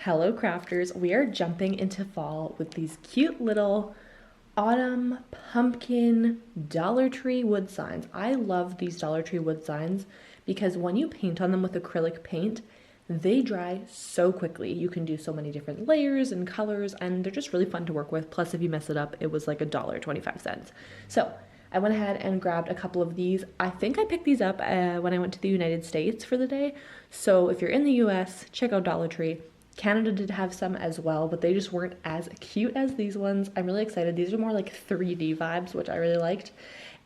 Hello crafters, we are jumping into fall with these cute little autumn pumpkin Dollar Tree wood signs. I love these Dollar Tree wood signs because when you paint on them with acrylic paint, they dry so quickly. You can do so many different layers and colors and they're just really fun to work with. Plus if you mess it up, it was like $1.25. So I went ahead and grabbed a couple of these. I think I picked these up when I went to the United States for the day. So if you're in the US, check out Dollar Tree. Canada did have some as well, but they just weren't as cute as these ones. I'm really excited. These are more like 3D vibes, which I really liked.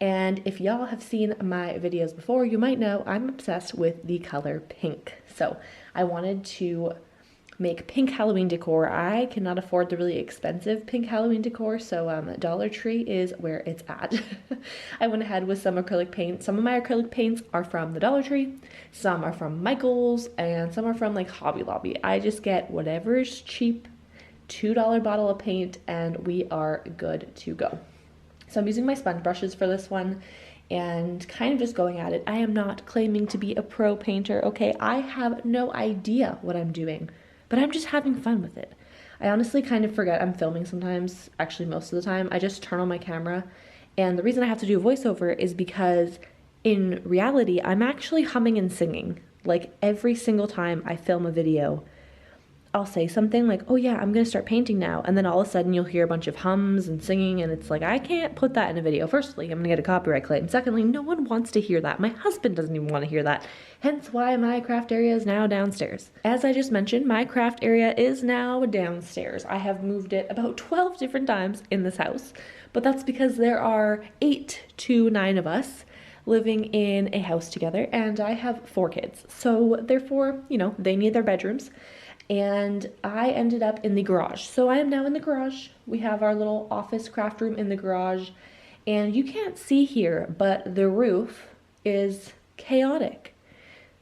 And if y'all have seen my videos before, you might know I'm obsessed with the color pink. So I wanted to make pink Halloween decor. I cannot afford the really expensive pink Halloween decor, so Dollar Tree is where it's at. I went ahead with some acrylic paint. Some of my acrylic paints are from the Dollar Tree, some are from Michael's, and some are from like Hobby Lobby. I just get whatever's cheap, $2 bottle of paint, and we are good to go. So I'm using my sponge brushes for this one and kind of just going at it. I am not claiming to be a pro painter, okay? I have no idea what I'm doing, but I'm just having fun with it. I honestly kind of forget I'm filming sometimes, actually most of the time. I just turn on my camera, and the reason I have to do a voiceover is because in reality, I'm actually humming and singing. Like every single time I film a video, I'll say something like, oh yeah, I'm gonna start painting now. And then all of a sudden you'll hear a bunch of hums and singing, and it's like, I can't put that in a video. Firstly, I'm gonna get a copyright claim. Secondly, no one wants to hear that. My husband doesn't even want to hear that. Hence why my craft area is now downstairs. As I just mentioned, my craft area is now downstairs. I have moved it about 12 different times in this house, but that's because there are 8 to 9 of us living in a house together, and I have 4 kids. So therefore, you know, they need their bedrooms. And I ended up in the garage. So I am now in the garage. We have our little office craft room in the garage, and you can't see here, but the roof is chaotic,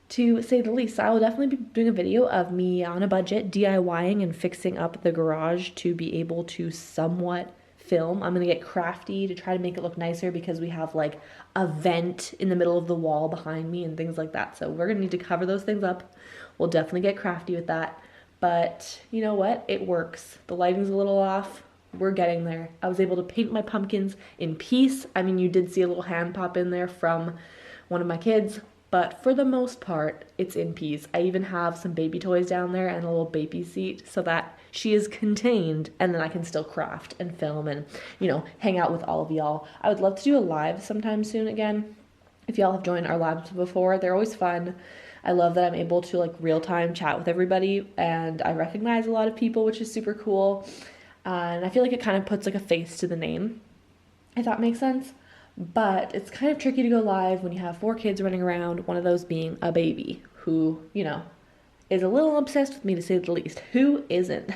to say the least. So I will definitely be doing a video of me on a budget DIYing and fixing up the garage to be able to somewhat film. I'm gonna get crafty to try to make it look nicer because we have like a vent in the middle of the wall behind me and things like that. So we're gonna need to cover those things up. We'll definitely get crafty with that. But you know what? It works. The lighting's a little off. We're getting there. I was able to paint my pumpkins in peace. I mean, you did see a little hand pop in there from one of my kids, but for the most part, it's in peace. I even have some baby toys down there and a little baby seat so that she is contained, and then I can still craft and film and, you know, hang out with all of y'all. I would love to do a live sometime soon again. If y'all have joined our lives before, they're always fun. I love that I'm able to like real-time chat with everybody, and I recognize a lot of people, which is super cool. And I feel like it kind of puts like a face to the name, if that makes sense. But it's kind of tricky to go live when you have 4 kids running around, one of those being a baby who, you know, is a little obsessed with me, to say the least. Who isn't?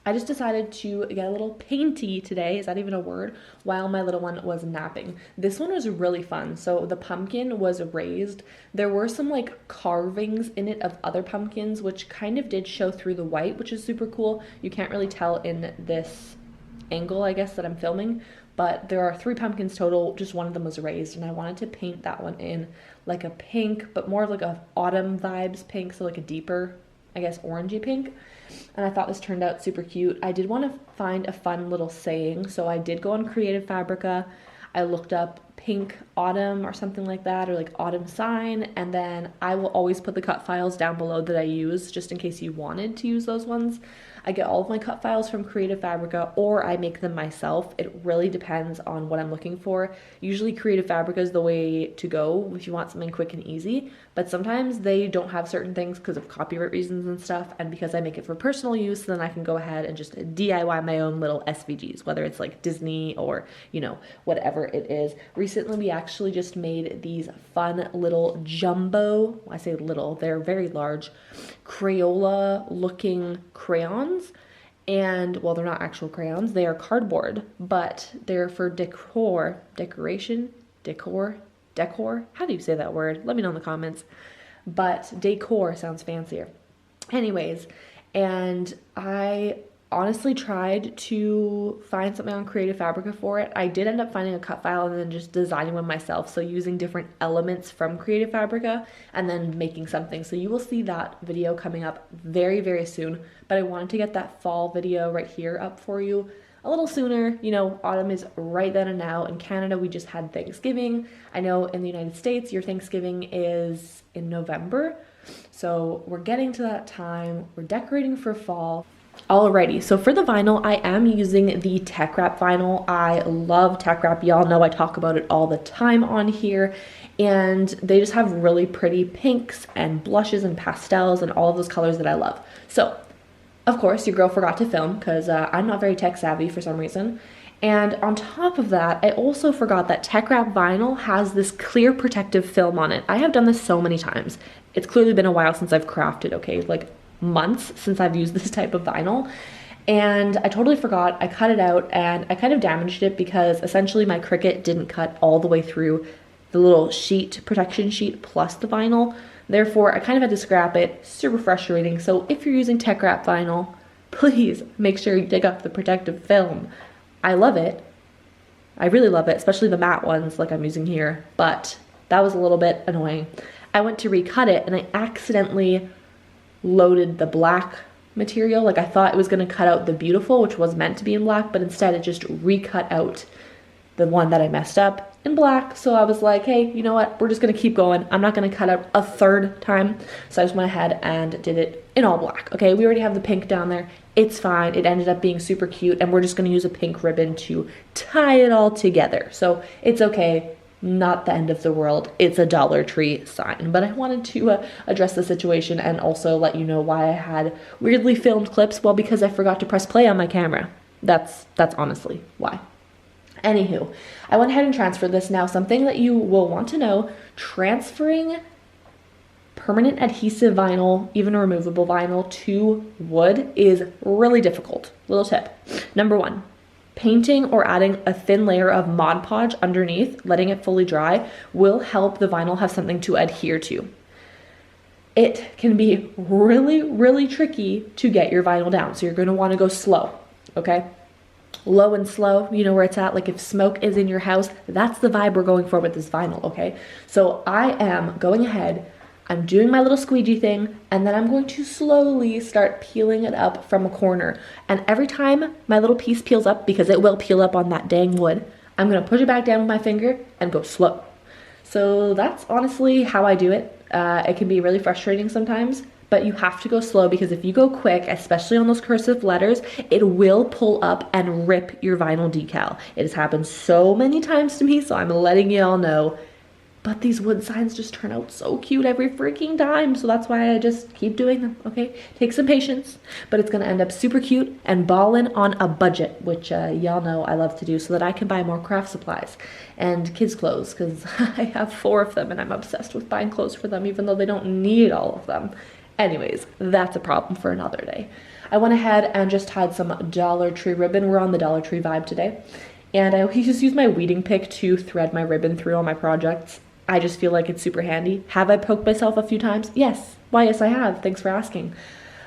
I just decided to get a little painty today, is that even a word, while my little one was napping. This one was really fun. So the pumpkin was raised. There were some like carvings in it of other pumpkins, which kind of did show through the white, which is super cool. You can't really tell in this angle, I guess, that I'm filming, but there are 3 pumpkins total. Just one of them was raised, and I wanted to paint that one in like a pink, but more of like a autumn vibes pink, so like a deeper, I guess, orangey pink. And I thought this turned out super cute. I did want to find a fun little saying, so I did go on Creative Fabrica. I looked up pink autumn or something like that, or like autumn sign, and then I will always put the cut files down below that I use just in case you wanted to use those ones. I get all of my cut files from Creative Fabrica, or I make them myself. It really depends on what I'm looking for. Usually Creative Fabrica is the way to go if you want something quick and easy, but sometimes they don't have certain things because of copyright reasons and stuff, and because I make it for personal use, then I can go ahead and just DIY my own little SVGs, whether it's like Disney or, you know, whatever it is. Recently we actually just made these fun little jumbo, I say little, they're very large, Crayola looking crayons. And well, they're not actual crayons, they are cardboard, but they're for decor, how do you say that word? Let me know in the comments. But decor sounds fancier. Anyways, and I honestly tried to find something on Creative Fabrica for it. I did end up finding a cut file and then just designing one myself. So using different elements from Creative Fabrica and then making something. So you will see that video coming up very, very soon. But I wanted to get that fall video right here up for you a little sooner. You know, autumn is right then and now. In Canada, we just had Thanksgiving. I know in the United States, your Thanksgiving is in November. So we're getting to that time. We're decorating for fall. Alrighty, so for the vinyl, I am using the TeckWrap vinyl. I love TeckWrap. Y'all know I talk about it all the time on here. And they just have really pretty pinks and blushes and pastels and all of those colors that I love. So, of course, your girl forgot to film because I'm not very tech savvy for some reason. And on top of that, I also forgot that TeckWrap vinyl has this clear protective film on it. I have done this so many times. It's clearly been a while since I've crafted, okay? Like months since I've used this type of vinyl. And I totally forgot. I cut it out and I kind of damaged it because essentially my Cricut didn't cut all the way through the little sheet, protection sheet plus the vinyl. Therefore, I kind of had to scrap it. Super frustrating. So if you're using TeckWrap vinyl, please make sure you dig up the protective film. I love it. I really love it, especially the matte ones like I'm using here, but that was a little bit annoying. I went to recut it and I accidentally loaded the black material. Like I thought it was going to cut out the beautiful, which was meant to be in black, but instead it just recut out the one that I messed up in black. So I was like, hey, you know what? We're just going to keep going. I'm not going to cut out a third time. So I just went ahead and did it in all black. Okay, we already have the pink down there. It's fine. It ended up being super cute, and we're just going to use a pink ribbon to tie it all together. So it's okay. Not the end of the world. It's a Dollar Tree sign. But I wanted to address the situation and also let you know why I had weirdly filmed clips. Well, because I forgot to press play on my camera. That's honestly why. Anywho, I went ahead and transferred this. Now, something that you will want to know, transferring permanent adhesive vinyl, even removable vinyl, to wood is really difficult. Little tip. Number one, painting or adding a thin layer of Mod Podge underneath, letting it fully dry, will help the vinyl have something to adhere to. It can be really, really tricky to get your vinyl down, so you're going to want to go slow, okay? Low and slow, you know where it's at. Like if smoke is in your house, that's the vibe we're going for with this vinyl, okay? So I am going ahead, I'm doing my little squeegee thing, and then I'm going to slowly start peeling it up from a corner. And every time my little piece peels up, because it will peel up on that dang wood, I'm gonna push it back down with my finger and go slow. So that's honestly how I do it. It can be really frustrating sometimes, but you have to go slow because if you go quick, especially on those cursive letters, it will pull up and rip your vinyl decal. It has happened so many times to me, so I'm letting you all know. But these wood signs just turn out so cute every freaking time. So that's why I just keep doing them, okay? Take some patience, but it's gonna end up super cute and ballin' on a budget, which y'all know I love to do so that I can buy more craft supplies and kids' clothes, because I have 4 of them and I'm obsessed with buying clothes for them, even though they don't need all of them. Anyways, that's a problem for another day. I went ahead and just tied some Dollar Tree ribbon. We're on the Dollar Tree vibe today. And I just use my weeding pick to thread my ribbon through all my projects. I just feel like it's super handy. Have I poked myself a few times? Yes. Why, yes, I have. Thanks for asking.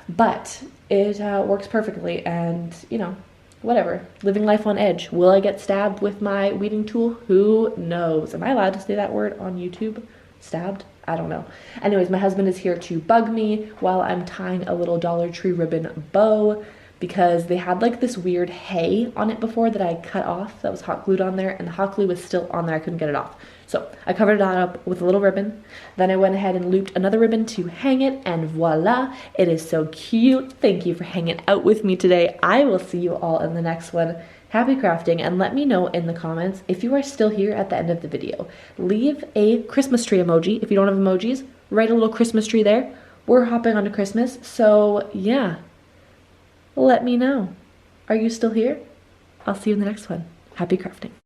But it works perfectly, and, you know, whatever. Living life on edge. Will I get stabbed with my weeding tool? Who knows? Am I allowed to say that word on YouTube? Stabbed? I don't know. Anyways, my husband is here to bug me while I'm tying a little Dollar Tree ribbon bow, because they had like this weird hay on it before that I cut off that was hot glued on there, and the hot glue was still on there. I couldn't get it off. So I covered that up with a little ribbon. Then I went ahead and looped another ribbon to hang it, and voila, it is so cute. Thank you for hanging out with me today. I will see you all in the next one. Happy crafting, and let me know in the comments if you are still here at the end of the video. Leave a Christmas tree emoji. If you don't have emojis, write a little Christmas tree there. We're hopping onto Christmas, so yeah. Let me know. Are you still here? I'll see you in the next one. Happy crafting.